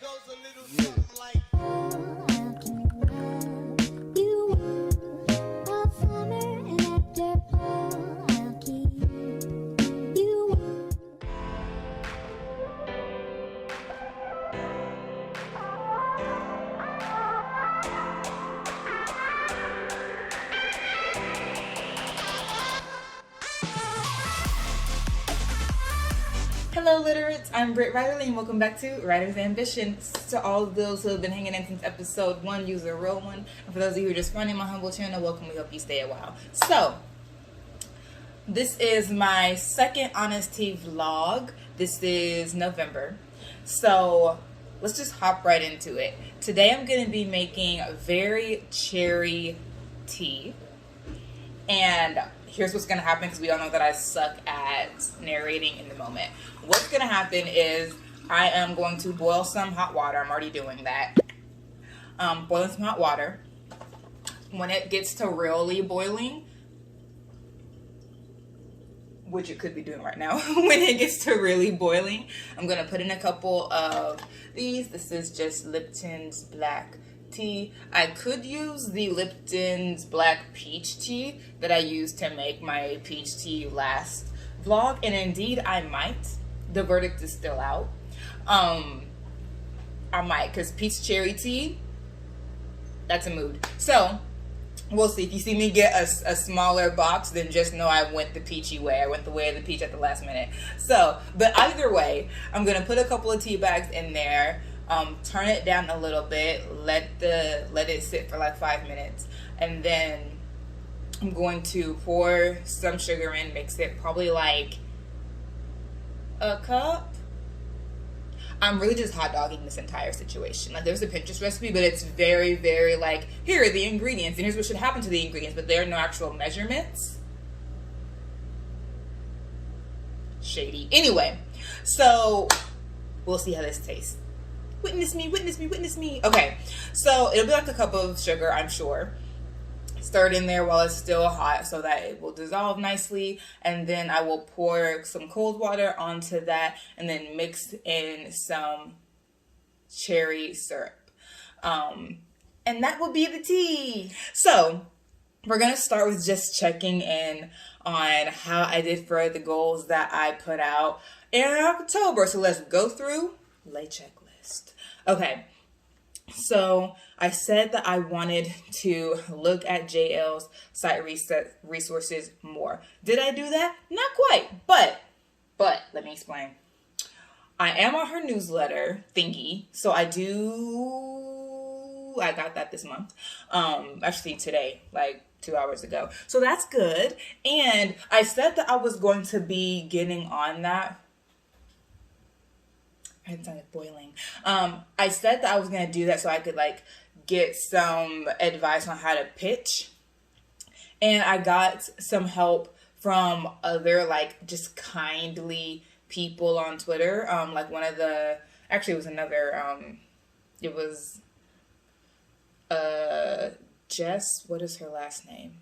goes a little something like. Hello literates, I'm Britt Ryderly and welcome back to Writer's Ambition. To all of those who have been hanging in since episode 1, use a real one. And for those of you who are just finding my humble channel, welcome. We hope you stay a while. So, this is my second HonesTEA vlog. This is November. So, let's just hop right into it. Today I'm going to be making very cherry tea. And here's what's going to happen, because we all know that I suck at narrating in the moment. What's going to happen is I am going to boil some hot water. I'm already doing that. Boiling some hot water. When it gets to really boiling, which it could be doing right now, when it gets to really boiling, I'm going to put in a couple of these. This is just Lipton's black tea. I could use the Lipton's black peach tea that I used to make my peach tea last vlog, and indeed I might. The verdict is still out. I might, because peach cherry tea, that's a mood. So we'll see. If you see me get a smaller box, then just know I went the peachy way. I went the way of the peach at the last minute. So, but either way, I'm gonna put a couple of tea bags in there. Turn it down a little bit, let it sit for like 5 minutes, and then I'm going to pour some sugar in, mix it, probably like a cup. I'm really just hot dogging this entire situation. Like, there's a Pinterest recipe, but it's very, very like, here are the ingredients, and here's what should happen to the ingredients, but there are no actual measurements. Shady. Anyway, so we'll see how this tastes. Witness me, witness me, witness me. Okay, so it'll be like a cup of sugar, I'm sure. Stir it in there while it's still hot so that it will dissolve nicely. And then I will pour some cold water onto that and then mix in some cherry syrup. And that will be the tea. So we're going to start with just checking in on how I did for the goals that I put out in October. So let's go through lay checklist. Okay, so I said that I wanted to look at JL's site resources more. Did I do that? Not quite, but let me explain. I am on her newsletter thingy, so I got that this month. Actually today, like 2 hours ago. So that's good. And I said that I was going to be getting on that. It sounded boiling. I said that I was going to do that so I could like get some advice on how to pitch. And I got some help from other like just kindly people on Twitter. Like one of the, actually it was another, it was Jess, what is her last name?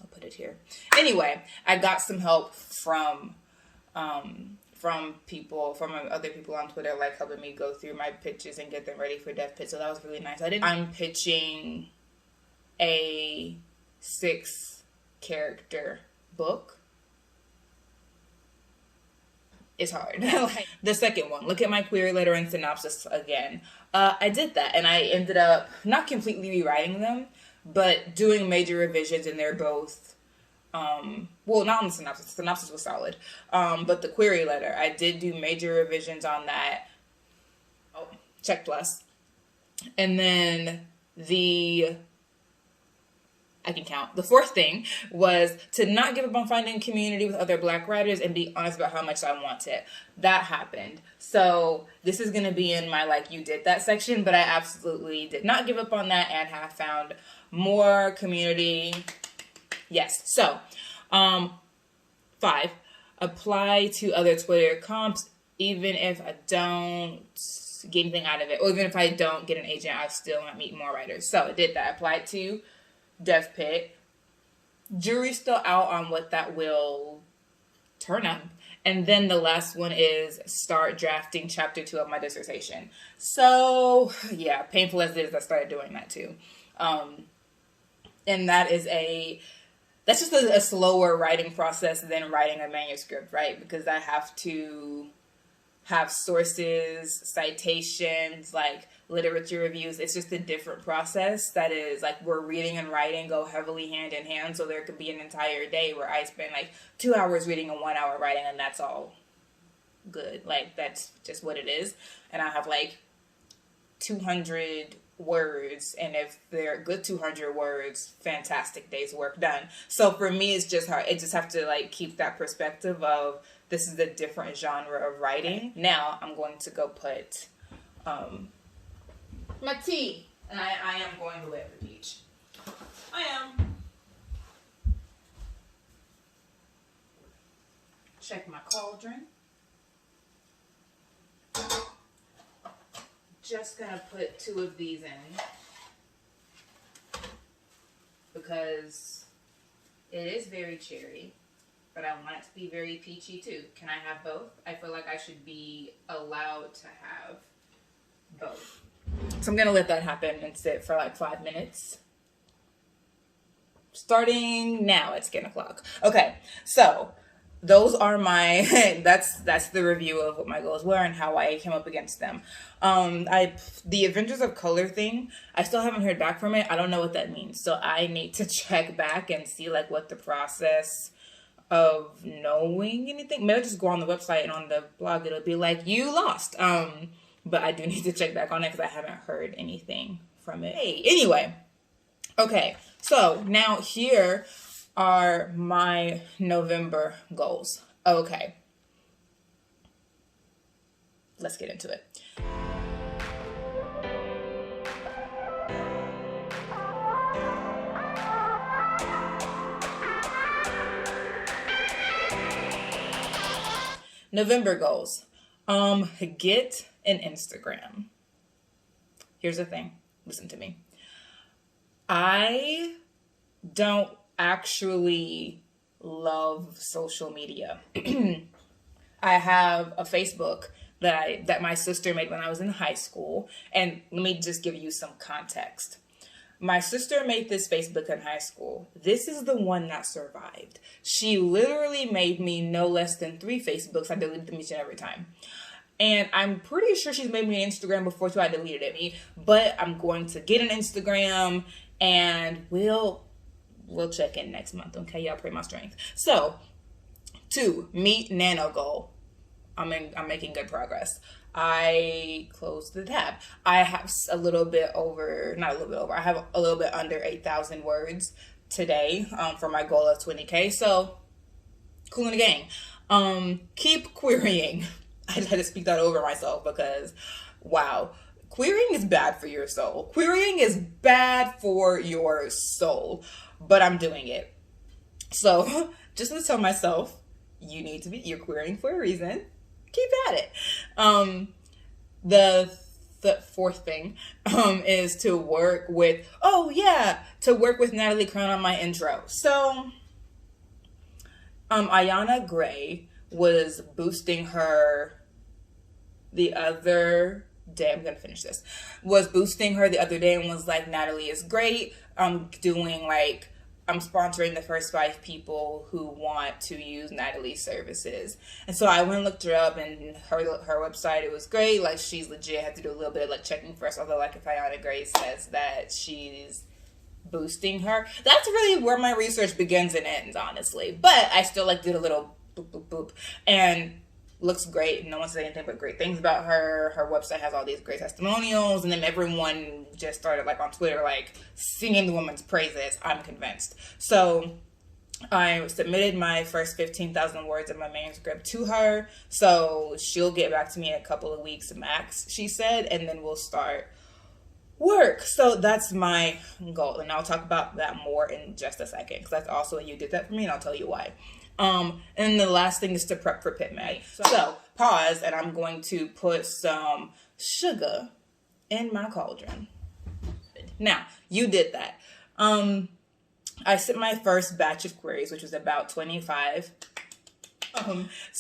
I'll put it here. Anyway, I got some help from other people on Twitter, like helping me go through my pitches and get them ready for Dev Pit. So that was really nice. I'm pitching a 6-character book. It's hard. The second one, look at my query letter and synopsis again. I did that, and I ended up not completely rewriting them, but doing major revisions, and they're both well, not on the synopsis. The synopsis was solid. But the query letter, I did do major revisions on that. Oh, check plus. And then I can count. The fourth thing was to not give up on finding community with other Black writers and be honest about how much I want it. That happened. So this is going to be in my like you did that section, but I absolutely did not give up on that and have found more community. Yes. So, 5, apply to other Twitter comps, even if I don't get anything out of it, or even if I don't get an agent, I still might meet more writers. So I did that. I applied to Dev Pit. Jury's still out on what that will turn up. And then the last one is start drafting chapter 2 of my dissertation. So yeah, painful as it is, I started doing that too. And that's just a slower writing process than writing a manuscript, right? Because I have to have sources, citations, like literature reviews. It's just a different process that is like where reading and writing go heavily hand in hand. So there could be an entire day where I spend like 2 hours reading and 1 hour writing, and that's all good. Like that's just what it is. And I have like 200 words, and if they're good 200 words, fantastic day's work done. So for me, it's just hard. I just have to like keep that perspective of this is a different genre of writing. Now I'm going to go put my tea, and I am going to lay at the beach. I am. Check my cauldron. Just gonna put 2 of these in because it is very cherry, but I want it to be very peachy too. Can I have both? I feel like I should be allowed to have both. So I'm gonna let that happen and sit for like 5 minutes. Starting now at skin o'clock. Okay, so those are my that's the review of what my goals were and how I came up against them. The Avengers of Color thing, I still haven't heard back from it. I don't know what that means, so I need to check back and see like what the process of knowing anything. Maybe I'll just go on the website, and on the blog it'll be like you lost. But I do need to check back on it because I haven't heard anything from it. Hey, anyway, okay, so now here are my November goals. Okay. Let's get into it. November goals. Get an Instagram. Here's the thing. Listen to me. I don't actually love social media. I have a Facebook that my sister made when I was in high school. And let me just give you some context. My sister made this Facebook in high school. This is the one that survived. She literally made me no less than 3 Facebooks. I deleted them each and every time. And I'm pretty sure she's made me an Instagram before too. I deleted it. But I'm going to get an Instagram, and we'll check in next month. Okay, y'all pray my strength. So, 2, meet nano goal. I'm making good progress. I closed the tab. I have a little bit under 8,000 words today for my goal of 20K. So, cool in the gang. Keep querying. I had to speak that over myself because, wow, querying is bad for your soul. Querying is bad for your soul, but I'm doing it. So, just to tell myself, you're querying for a reason. Keep at it. The 4th thing is to work with Natalie Crown on my intro. So Ayana Gray was boosting her the other day. I'm gonna finish this. Was boosting her the other day and was like, Natalie is great. I'm sponsoring the first 5 people who want to use Natalie's services. And so I went and looked her up, and her website, it was great. Like, she's legit. I had to do a little bit of like checking first. Although, like, if Ayana Gray says that she's boosting her, that's really where my research begins and ends, honestly. But I still like did a little boop, boop, boop. And looks great. No one said anything but great things about her. Her website has all these great testimonials, and then everyone just started like on Twitter like singing the woman's praises. I'm convinced. So I submitted my first 15,000 words of my manuscript to her. So she'll get back to me in a couple of weeks max, she said, and then we'll start work. So that's my goal, and I'll talk about that more in just a second because that's also when you did that for me, and I'll tell you why. And the last thing is to prep for pit mag. So pause, and I'm going to put some sugar in my cauldron. Now, you did that. I sent my first batch of queries, which was about 25. Oh,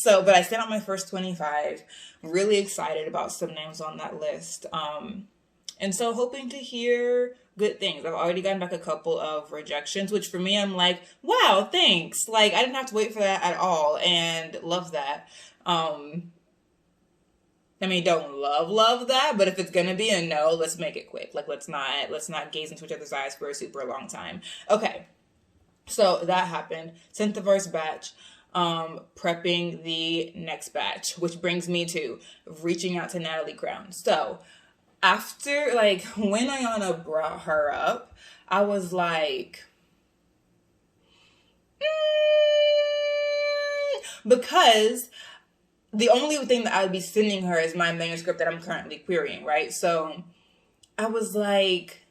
But I sent out my first 25. Really excited about some names on that list. And so hoping to hear good things. I've already gotten back a couple of rejections, which for me, I'm like, wow, thanks. Like, I didn't have to wait for that at all, and love that. I mean, don't love that, but if it's gonna be a no, let's make it quick. Like, let's not gaze into each other's eyes for a super long time. Okay, so that happened. Sent the first batch. Prepping the next batch, which brings me to reaching out to Natalie Crown. So after, like, when Ayana brought her up, I was like, because the only thing that I would be sending her is my manuscript that I'm currently querying, right? So I was like,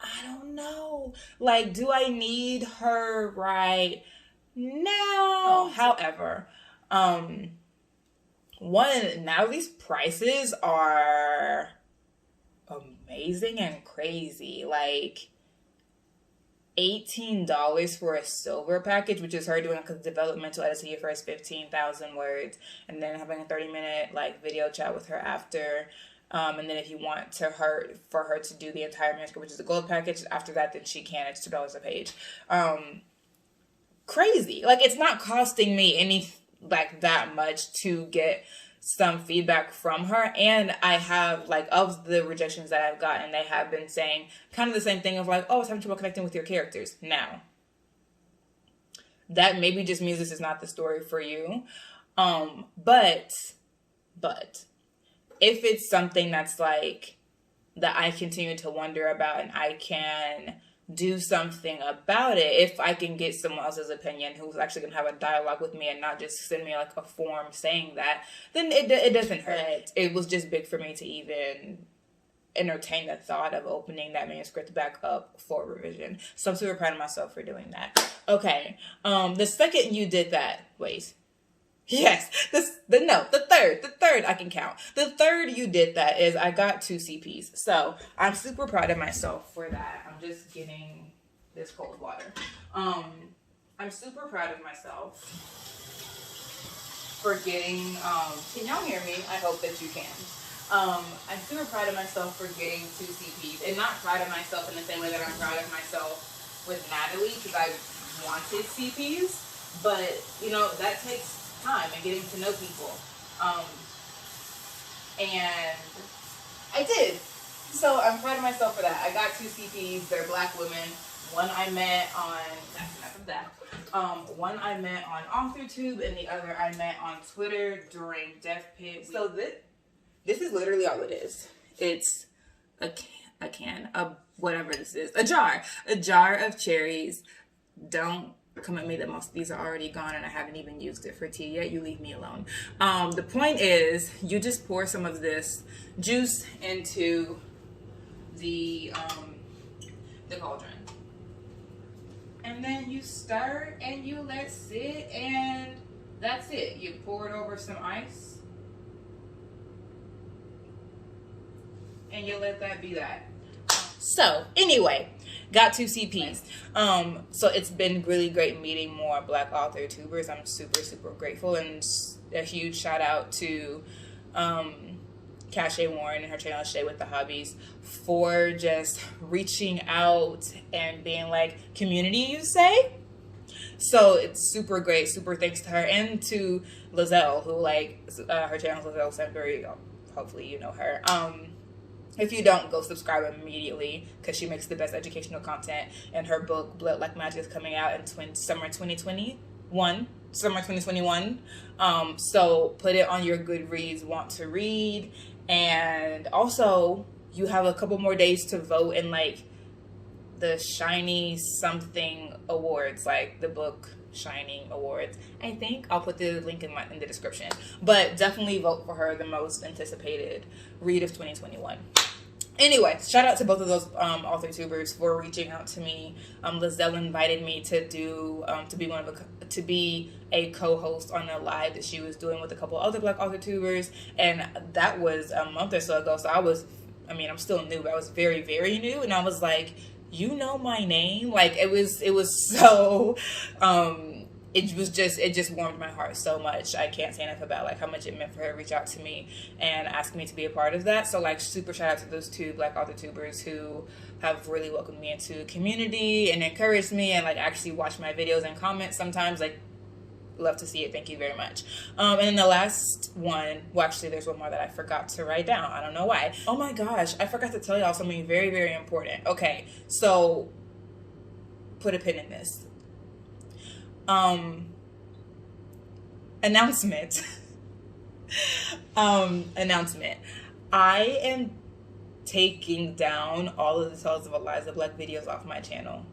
I don't know. Like, do I need her right now? However, Natalie's prices are amazing and crazy. Like, $18 for a silver package, which is her doing like a developmental edit to your first 15,000 words, and then having a 30-minute like video chat with her after. And then if you want for her to do the entire manuscript, which is a gold package, after that, then she can. It's $2 a page. Crazy. Like, it's not costing me any like that much to get some feedback from her. And I have, like, of the rejections that I've gotten, they have been saying kind of the same thing of like, oh, it's having trouble connecting with your characters. Now, that maybe just means this is not the story for you. But if it's something that's like that I continue to wonder about and I can do something about it, if I can get someone else's opinion who's actually going to have a dialogue with me and not just send me like a form saying that, then it doesn't hurt. It was just big for me to even entertain the thought of opening that manuscript back up for revision. So I'm super proud of myself for doing that. Okay. The second you did that, wait. Yes, the third I can count. The third you did that is I got 2 CPs. So I'm super proud of myself for that. I'm just getting this cold water. I'm super proud of myself for getting, can y'all hear me? I hope that you can. I'm super proud of myself for getting 2 CPs, and not proud of myself in the same way that I'm proud of myself with Natalie, because I wanted CPs, but you know, that takes time and getting to know people. And I did. So I'm proud of myself for that. I got 2 CPs. They're Black women. One I met on, that's enough of that. One I met on AuthorTube, and the other I met on Twitter during Death Pit. So this is literally all it is. It's a can of whatever this is. A jar of cherries. Don't come at me that most of these are already gone and I haven't even used it for tea yet. You leave me alone. The point is, you just pour some of this juice into the cauldron, and then you stir and you let sit, and that's it. You pour it over some ice and you let that be that. So anyway, got 2 CPs. So it's been really great meeting more Black author tubers. I'm super grateful, and a huge shout out to Cache Warren and her channel Shay with the Hobbies for just reaching out and being like, community, you say? So it's super great. Super thanks to her, and to Lizelle, who her channel is Lizelle Sudbury. Hopefully you know her. If you don't, go subscribe immediately, because she makes the best educational content. And her book, Blood Like Magic, is coming out in summer 2021. So put it on your Goodreads want to read. And also, you have a couple more days to vote in the Shiny Something Awards, like the book Shining Awards. I think I'll put the link in the description. But definitely vote for her, the most anticipated read of 2021. Anyway, shout out to both of those author tubers for reaching out to me. Lizelle invited me to do to be a co-host on a live that she was doing with a couple other Black author tubers, and that was a month or so ago. So I'm still new, but I was very, very new, and I was like, you know my name? Like, it was so it just warmed my heart so much. I can't say enough about like how much it meant for her to reach out to me and ask me to be a part of that. So like super shout out to those two Black author tubers who have really welcomed me into the community and encouraged me and like actually watch my videos and comment sometimes. Like, love to see it. Thank you very much. And then the last one, well actually there's one more that I forgot to write down. I don't know why. Oh my gosh, I forgot to tell y'all something very, very important. Okay, so put a pin in this. Announcement. Announcement. I am taking down all of the Tales of Eliza Black videos off my channel.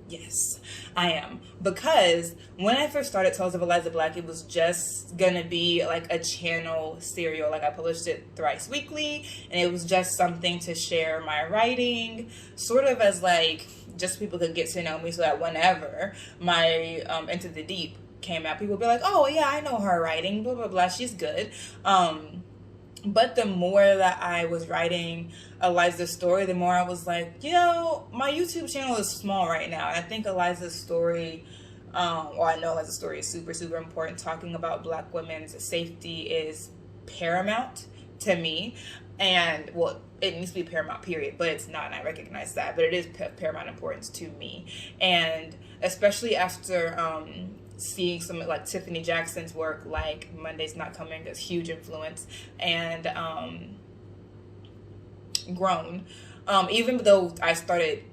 Yes, I am. Because when I first started Tales of Eliza Black, it was just gonna be like a channel serial. Like I published it thrice weekly, and it was just something to share my writing, sort of as like just people could get to know me, so that whenever my Into the Deep came out, people would be like, oh yeah, I know her writing, blah blah blah, she's good. But the more that I was writing Eliza's story, the more I was like, you know, my YouTube channel is small right now. And I think Eliza's story, I know Eliza's story is super, super important. Talking about Black women's safety is paramount to me. And, well, it needs to be paramount, period. But it's not, and I recognize that. But it is paramount importance to me. And especially after seeing some like Tiffany Jackson's work, like Monday's Not Coming, that's huge influence, and Grown. Even though I started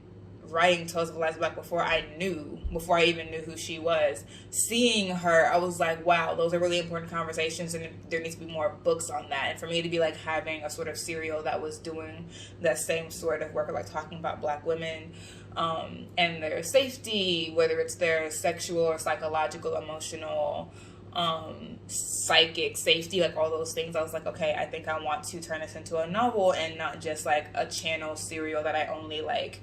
writing Tales of Eliza Black before I even knew who she was, seeing her, I was like, wow, those are really important conversations, and there needs to be more books on that. And for me to be like having a sort of serial that was doing that same sort of work, like talking about Black women and their safety, whether it's their sexual or psychological, emotional, psychic safety, like all those things, I was like, okay, I think I want to turn this into a novel and not just like a channel serial that I only like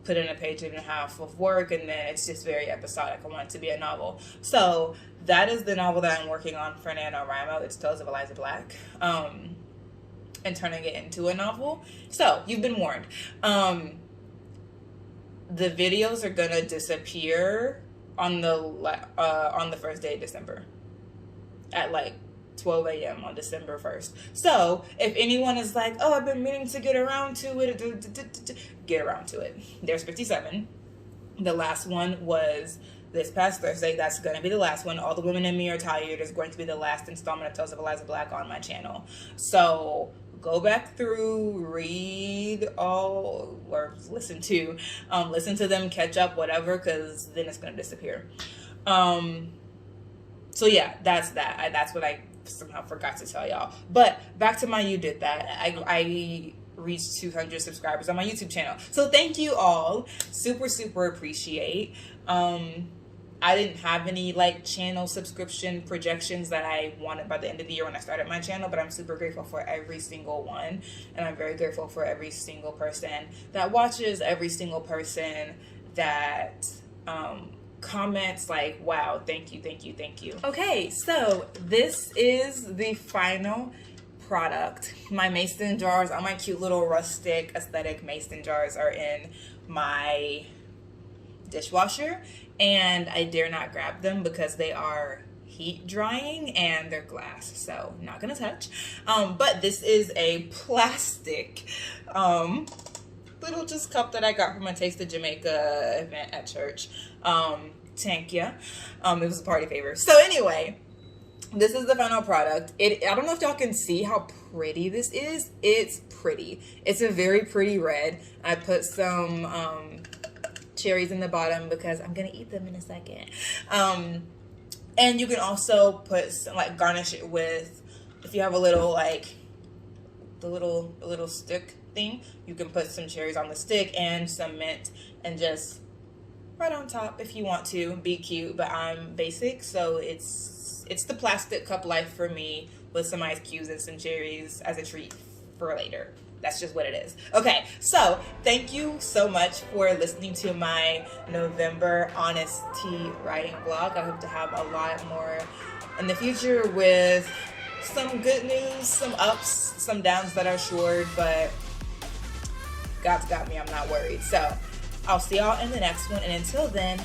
put in a page and a half of work and then it's just very episodic. I want it to be a novel. So that is the novel that I'm working on for NaNoWriMo. It's Tales of Eliza Black, and turning it into a novel. So you've been warned. The videos are gonna disappear on the first day of December at like 12 a.m. on December 1st. So if anyone is like, oh, I've been meaning to get around to it, get around to it. There's 57. The last one was this past Thursday. That's going to be the last one. All the Women in Me Are Tired is going to be the last installment of Tales of Eliza Black on my channel. So go back through, read all, or listen to them, catch up, whatever, because then it's going to disappear. So yeah, that's that. That's what I somehow forgot to tell y'all. But back to my You Did That. I reached 200 subscribers on my YouTube channel. So thank you all. Super, super appreciate. I didn't have any like channel subscription projections that I wanted by the end of the year when I started my channel, but I'm super grateful for every single one. And I'm very grateful for every single person that watches, every single person that comments, like, wow, thank you, thank you, thank you. Okay, so this is the final product. My mason jars, all my cute little rustic aesthetic mason jars are in my dishwasher, and I dare not grab them because they are heat drying and they're glass, so not gonna touch. But this is a plastic little just cup that I got from a Taste of Jamaica event at church. Thank you. It was a party favor. So anyway, this is the final product. I don't know if y'all can see how pretty this is. It's pretty. It's a very pretty red. I put some cherries in the bottom because I'm gonna eat them in a second. And you can also put some, like, garnish it with, if you have a little like the little stick thing, you can put some cherries on the stick and some mint and just right on top if you want to be cute. But I'm basic, so it's the plastic cup life for me with some ice cubes and some cherries as a treat for later. That's just what it is. Okay, so thank you so much for listening to my November HonesTEA writing vlog. I hope to have a lot more in the future with some good news, some ups, some downs that are short, but God's got me, I'm not worried. So I'll see y'all in the next one, and until then,